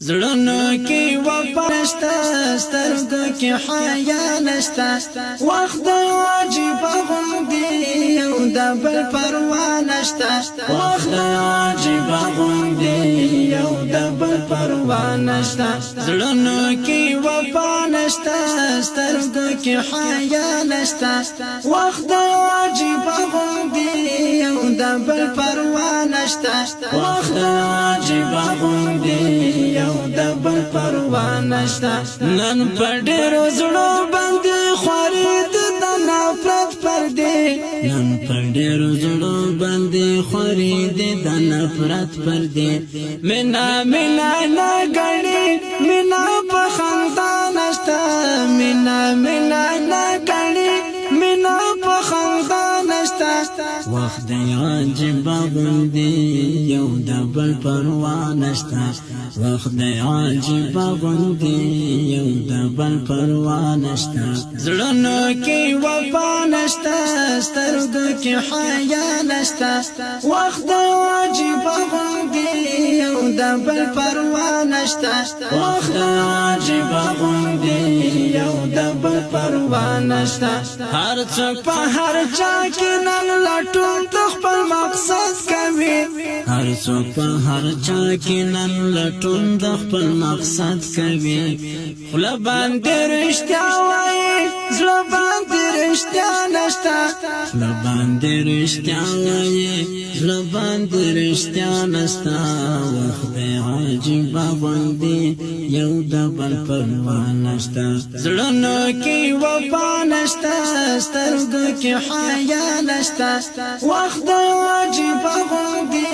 زړونو کې وفا نشته سترګو کې حیا نشته وخت عجیب غوندي یو د بل پروا نشته وخت عجیب غوندي یو د بل پروا نشته زړونو کې وفا نشته سترګو کې حیا نشته وخت عجیب غوندي یو د بل پروا نشته وخت عجیب غوندي د بل پروا نشته نن په ډېرو زړو باندې خورید د نفرت پردې نن په ډېرو زړو باندې خورید د نفرت پردې مینا مینا نه ګڼي مینا په خندا نشته مینا مینا نه ګڼي مینا په خندا نشته وخت دی عجیب غوندي یو د بل پروا نشته وخت دی عجیب غوندي یو د بل پروا نشته زړونو کې وفا نشته سترګو کې حیا نشته وخت دی عجیب غوندي یو د بل پروا نشته وخت دی عجیب غوندي یو د بل پروا نشته هر څوک په هر چا کې نن لټون د خپل مقصد کوي هر څوک په هر چا کې نن لټون د خپل مقصد کوي خله باندې رښتیا وایي زړه باندې رښتیا نشته خله باندې رښتیا وایي زړه باندې رښتیا نشته وخت دی عجیب غوندي یو د بل پروا نشته زړونو کې وفا نشته سترګو کې حیا نشته وخت دی عجیب غوندي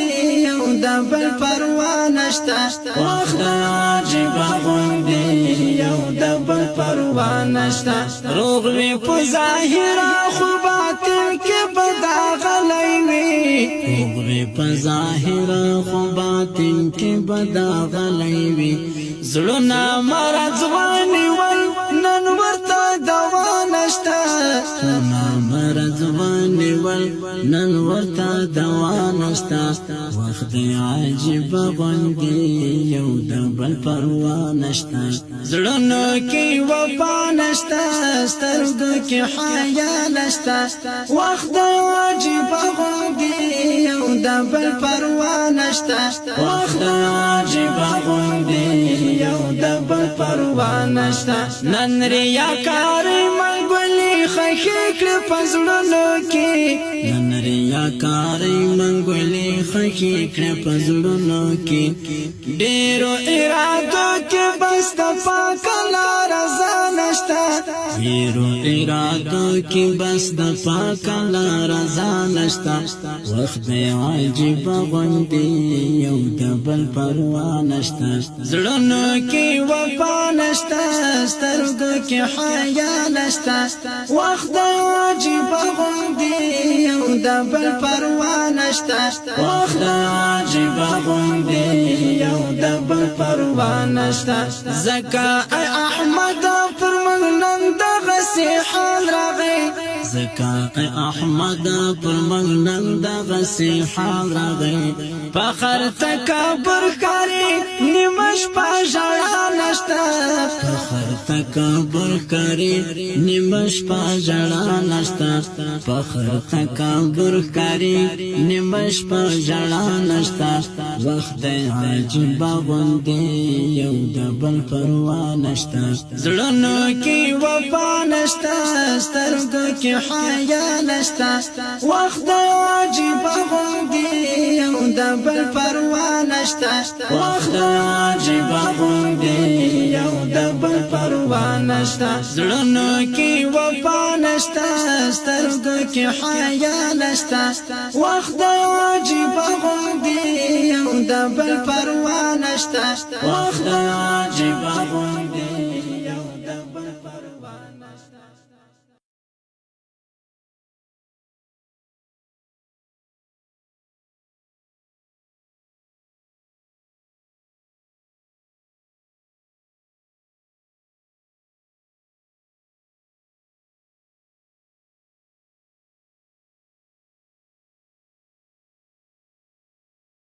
یو د بل پروا نشته وخت دی عجیب غوندي یو د بل پروا نشته روغ وي په ظاهر خو باطن کې بداغلی وي روغ وي په ظاهر خو باطن کې بداغلی وي زړونه مرض ونیول نن ورته دوا نشته زړونه مرض ونیول نن ورته دوا نشته وخت دی عجیب غوندي یو د بل پروا نشته زړونو کې وفا نشته سترګو کې حیا نشته وخت دی عجیب غوندي یو د بل پروا نشته وخت دی عجیب غوندي یو د بل پروا نشته نن ریاکار منګولي خخې کړ پزړونو کې نن ریاکار منګولي خخې کړ پزړونو کې ډېرو ارادو کې بس د پاک لار رضا نشته ډېرو ارادو کې بس د پاک لار رضا نشته وخت دی عجیب غوندي یو د بل پروا نشته زړونو کې وفا نشته سترګو کې حیا نشته وخت دی عجیب غوندي یو د بل پروا نشته وخت دی عجیب غوندي یو د بل پروا نشته زکا ای احمد پر موږ نن دغسې حال راغی زکا ای احمد پر موږ نن دغسې حال راغی فخر تکبر کاری نیمه شپه ژړا نشته فخر تکبر کاری نیمه شپه ژړا نشته فخر تکبر کاری نیمه شپه ژړا نشته وخت دی عجیب غوندي یو د بل پروا نشته زړونو کې وفا نشته سترګو کې حیا نشته وخت دی عجیب غوندي یو د بل پروا نشته وخت دی عجیب غوندي یو د بل پروا نشته زړونو کې وفا نشته سترګو کې حیا نشته وخت دی عجیب غوندي یو د بل پروا نشته وخت دی عجیب غوندي